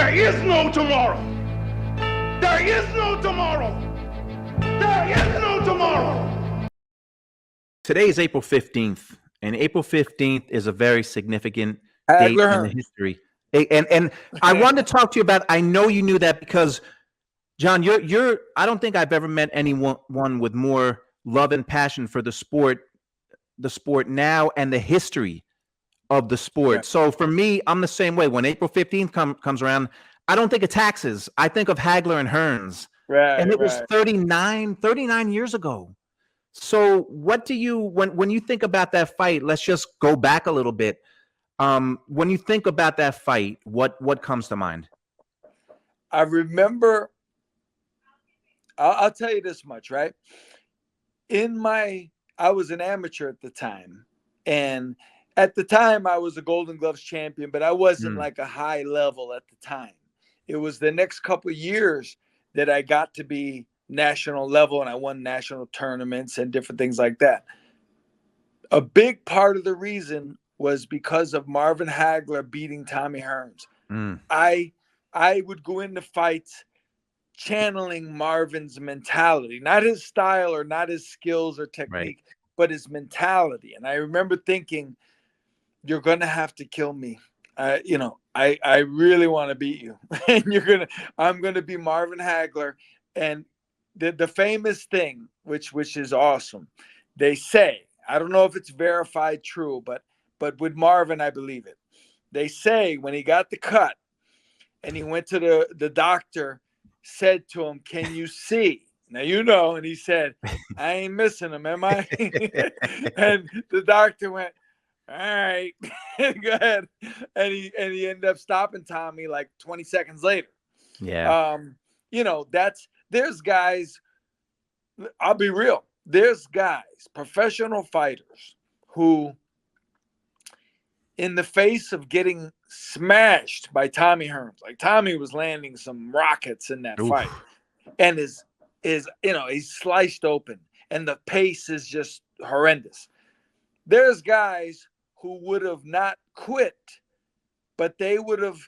There is no tomorrow. There is no tomorrow. There is no tomorrow. Today is April 15th, and April 15th is a very significant date Hagler in the Hearns. history. And I wanted to talk to you about, I know you knew that because, John, you're I don't think I've ever met anyone with more love and passion for the sport now and the history of the sport. Yeah. So for me, I'm the same way. When April 15th comes around, I don't think of taxes. I think of Hagler and Hearns. Right. And it was 39 years ago. So what do you, when you think about that fight, let's just go back a little bit. When you think about that fight, what comes to mind? I remember, I'll tell you this much, right? I was an amateur at the time. And at the time I was a Golden Gloves champion, but I wasn't like a high level at the time. It was the next couple of years that I got to be national level, and I won national tournaments and different things like that. A big part of the reason was because of Marvin Hagler beating Tommy Hearns. I would go into fights channeling Marvin's mentality, not his style or not his skills or technique, but his mentality. And I remember thinking, you're going to have to kill me. I really want to beat you. And I'm going to be Marvin Hagler. And the famous thing, which is awesome, they say, I don't know if it's verified true, but with Marvin, I believe it. They say when he got the cut and he went to the doctor, said to him, "Can you see?" Now, and he said, "I ain't missing him, am I?" And the doctor went, "All right, go ahead." And he ended up stopping Tommy like 20 seconds later. Yeah. There's guys, I'll be real. There's guys, professional fighters who, in the face of getting smashed by Tommy Hearns, like Tommy was landing some rockets in that fight, and he's sliced open, and the pace is just horrendous. There's guys who would have not quit, but they would have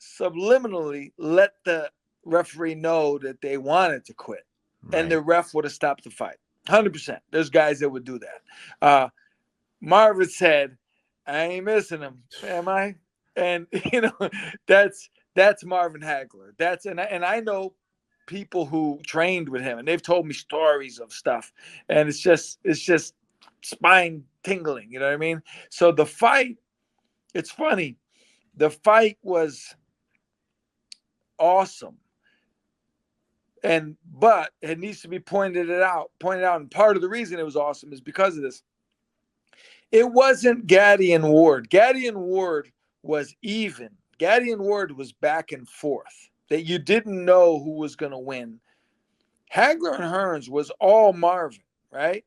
subliminally let the referee know that they wanted to quit, and the ref would have stopped the fight. 100%. There's guys that would do that. Marvin said, "I ain't missing him, am I?" And that's Marvin Hagler. And I know people who trained with him, and they've told me stories of stuff, and it's just spine tingling. You know what I mean? So the fight, it's funny. The fight was awesome. But it needs to be pointed out. And part of the reason it was awesome is because of this. It wasn't Gaddy and Ward. Gaddy and Ward was even. Gaddy and Ward was back and forth. That you didn't know who was going to win. Hagler and Hearns was all Marvin, right?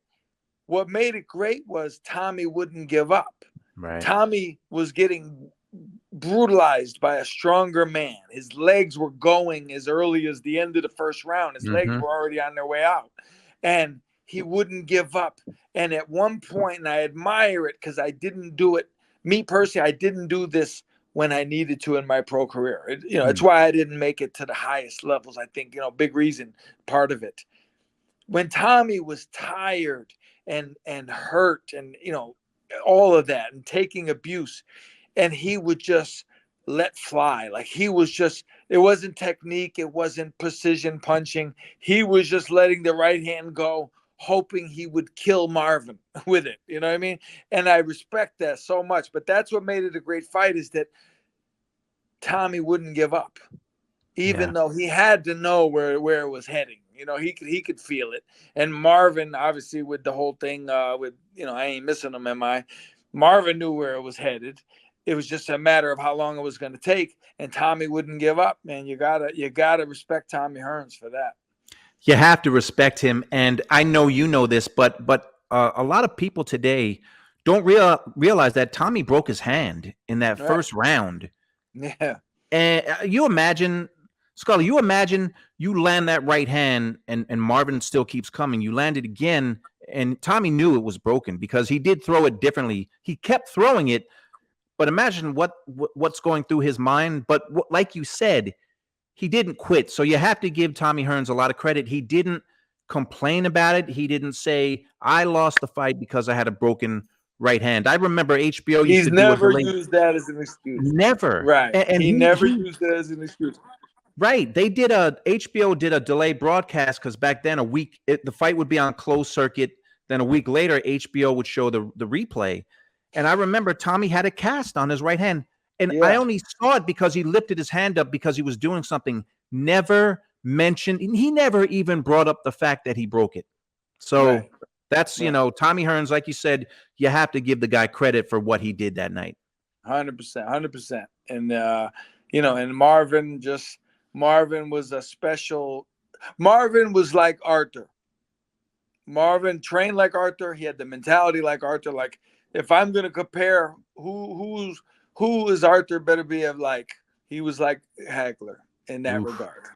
What made it great was Tommy wouldn't give up. Right. Tommy was getting brutalized by a stronger man. His legs were going as early as the end of the first round. His legs were already on their way out. And he wouldn't give up. And at one point, and I admire it because I didn't do it. Me personally, I didn't do this when I needed to in my pro career. It's why I didn't make it to the highest levels. I think, big reason, part of it. When Tommy was tired and hurt and, all of that and taking abuse, and he would just let fly. Like it wasn't technique. It wasn't precision punching. He was just letting the right hand go, hoping he would kill Marvin with it. You know what I mean? And I respect that so much. But that's what made it a great fight, is that Tommy wouldn't give up, even though he had to know where it was heading. He could feel it. And Marvin, obviously, with the whole thing with, I ain't missing him, am I? Marvin knew where it was headed. It was just a matter of how long it was going to take. And Tommy wouldn't give up, man. You gotta respect Tommy Hearns for that. You have to respect him. And I know you know this, but a lot of people today don't realize that Tommy broke his hand in that first round. Yeah. And you imagine, Scully, you land that right hand and Marvin still keeps coming. You land it again, and Tommy knew it was broken because he did throw it differently. He kept throwing it, But imagine what's going through his mind. But like you said, he didn't quit. So you have to give Tommy Hearns a lot of credit. He didn't complain about it. He didn't say, I lost the fight because I had a broken right hand. I remember HBO used He's to do a never delay. used that as an excuse. Never. Right. And he never used it as an excuse. Right. HBO did a delay broadcast because back then the fight would be on closed circuit. Then a week later, HBO would show the replay. And I remember Tommy had a cast on his right hand. And I only saw it because he lifted his hand up because he was doing something. Never mentioned. He never even brought up the fact that he broke it. So that's, Tommy Hearns, like you said, you have to give the guy credit for what he did that night. 100%. And, and Marvin was a special. Marvin was like Arthur. Marvin trained like Arthur. He had the mentality like Arthur. Like, if I'm going to compare who is Arthur, better be of like, he was like Hagler in that regard.